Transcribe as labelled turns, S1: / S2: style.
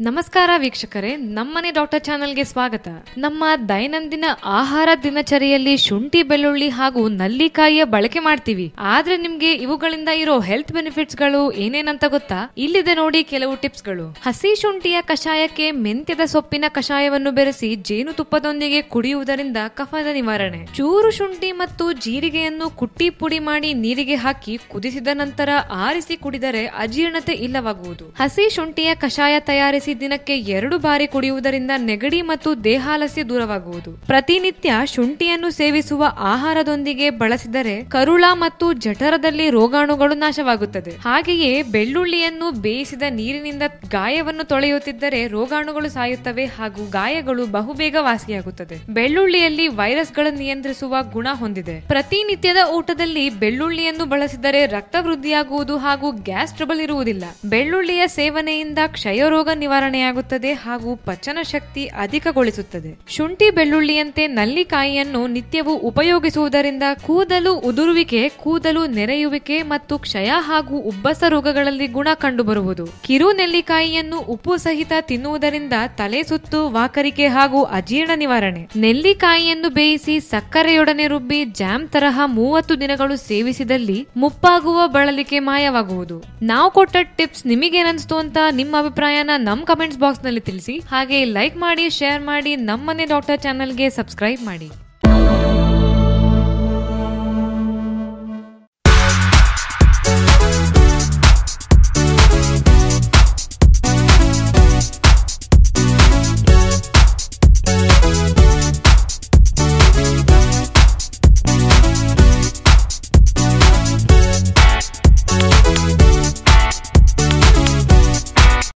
S1: ನಮಸ್ಕಾರ ವೀಕ್ಷಕರೇ, ನಮ್ಮನೆ ಡಾಕ್ಟರ್ ಚಾನೆಲ್ಗೆ ಸ್ವಾಗತ. ನಮ್ಮ ದೈನಂದಿನ ಆಹಾರ ದಿನಚರಿಯಲ್ಲಿ ಶುಂಠಿ, ಬೆಳ್ಳುಳ್ಳಿ ಹಾಗೂ ನಲ್ಲಿಕಾಯಿಯ ಬಳಕೆ ಮಾಡ್ತೀವಿ. ಆದ್ರೆ ನಿಮ್ಗೆ ಇವುಗಳಿಂದ ಇರೋ ಹೆಲ್ತ್ ಬೆನಿಫಿಟ್ಸ್ ಗಳು ಏನೇನಂತ ಗೊತ್ತಾ? ಇಲ್ಲಿದೆ ನೋಡಿ ಕೆಲವು ಟಿಪ್ಸ್ ಗಳು. ಹಸಿ ಶುಂಠಿಯ ಕಷಾಯಕ್ಕೆ ಮೆಂತ್ಯದ ಸೊಪ್ಪಿನ ಕಷಾಯವನ್ನು ಬೆರೆಸಿ ಜೇನುತುಪ್ಪದೊಂದಿಗೆ ಕುಡಿಯುವುದರಿಂದ ಕಫದ ನಿವಾರಣೆ. ಚೂರು ಶುಂಠಿ ಮತ್ತು ಜೀರಿಗೆಯನ್ನು ಕುಟ್ಟಿ ಪುಡಿ ಮಾಡಿ ನೀರಿಗೆ ಹಾಕಿ ಕುದಿಸಿದ ನಂತರ ಆರಿಸಿ ಕುಡಿದರೆ ಅಜೀರ್ಣತೆ ಇಲ್ಲವಾಗುವುದು. ಹಸಿ ಶುಂಠಿಯ ಕಷಾಯ ತಯಾರಿಸಿ ದಿನಕ್ಕೆ 2 ಬಾರಿ ಕುಡಿಯುವುದರಿಂದ ನೆಗಡಿ ಮತ್ತು ದೇಹಾಲಸ್ಯ ದೂರವಾಗುವುದು. ಪ್ರತಿನಿತ್ಯ ಶುಂಠಿಯನ್ನು ಸೇವಿಸುವ ಆಹಾರದೊಂದಿಗೆ ಬಳಸಿದರೆ ಕರುಳ ಮತ್ತು ಜಠರದಲ್ಲಿ ರೋಗಾಣುಗಳು ನಾಶವಾಗುತ್ತದೆ. ಹಾಗೆಯೇ ಬೆಳ್ಳುಳ್ಳಿಯನ್ನು ಬೇಯಿಸಿದ ನೀರಿನಿಂದ ಗಾಯವನ್ನು ತೊಳೆಯುತ್ತಿದ್ದರೆ ರೋಗಾಣುಗಳು ಸಾಯುತ್ತವೆ ಹಾಗೂ ಗಾಯಗಳು ಬಹುಬೇಗ ವಾಸಿಯಾಗುತ್ತದೆ. ಬೆಳ್ಳುಳ್ಳಿಯಲ್ಲಿ ವೈರಸ್ಗಳನ್ನು ನಿಯಂತ್ರಿಸುವ ಗುಣ ಹೊಂದಿದೆ. ಪ್ರತಿನಿತ್ಯದ ಊಟದಲ್ಲಿ ಬೆಳ್ಳುಳ್ಳಿಯನ್ನು ಬಳಸಿದರೆ ರಕ್ತ ವೃದ್ಧಿಯಾಗುವುದು ಹಾಗೂ ಗ್ಯಾಸ್ ಟ್ರಬಲ್ ಇರುವುದಿಲ್ಲ. ಬೆಳ್ಳುಳ್ಳಿಯ ಸೇವನೆಯಿಂದ ಕ್ಷಯರೋಗ ನಿವಾರಣೆಯಾಗುತ್ತದೆ ಹಾಗೂ ಪಚನ ಶಕ್ತಿ ಅಧಿಕಗೊಳಿಸುತ್ತದೆ. ಶುಂಠಿ ಬೆಳ್ಳುಳ್ಳಿಯಂತೆ ನಲ್ಲಿಕಾಯಿಯನ್ನು ನಿತ್ಯವೂ ಉಪಯೋಗಿಸುವುದರಿಂದ ಕೂದಲು ಉದುರುವಿಕೆ, ಕೂದಲು ನೆರೆಯುವಿಕೆ ಮತ್ತು ಕ್ಷಯ ಹಾಗೂ ಉಬ್ಬಸ ರೋಗಗಳಲ್ಲಿ ಗುಣ ಕಂಡುಬರುವುದು. ಕಿರು ನೆಲ್ಲಿಕಾಯಿಯನ್ನು ಉಪ್ಪು ಸಹಿತ ತಿನ್ನುವುದರಿಂದ ತಲೆ ಸುತ್ತು, ವಾಕರಿಕೆ ಹಾಗೂ ಅಜೀರ್ಣ ನಿವಾರಣೆ. ನೆಲ್ಲಿಕಾಯಿಯನ್ನು ಬೇಯಿಸಿ ಸಕ್ಕರೆಯೊಡನೆ ರುಬ್ಬಿ ಜಾಮ್ ತರಹ 30 ದಿನಗಳು ಸೇವಿಸಿದಲ್ಲಿ ಮುಪ್ಪಾಗುವ ಬಳಲಿಕೆ ಮಾಯವಾಗುವುದು. ನಾವು ಕೊಟ್ಟ ಟಿಪ್ಸ್ ನಿಮಗೇನನ್ಸ್ತು ಅಂತ ನಿಮ್ಮ ಅಭಿಪ್ರಾಯನ ನಮ್ಮ ಕಮೆಂಟ್ಸ್ ಬಾಕ್ಸ್ ನಲ್ಲಿ ತಿಳಿಸಿ. ಹಾಗೆ ಲೈಕ್ ಮಾಡಿ, ಶೇರ್ ಮಾಡಿ, ನಮ್ಮನೆ ಡಾಕ್ಟರ್ ಚಾನೆಲ್ಗೆ ಸಬ್ಸ್ಕ್ರೈಬ್ ಮಾಡಿ.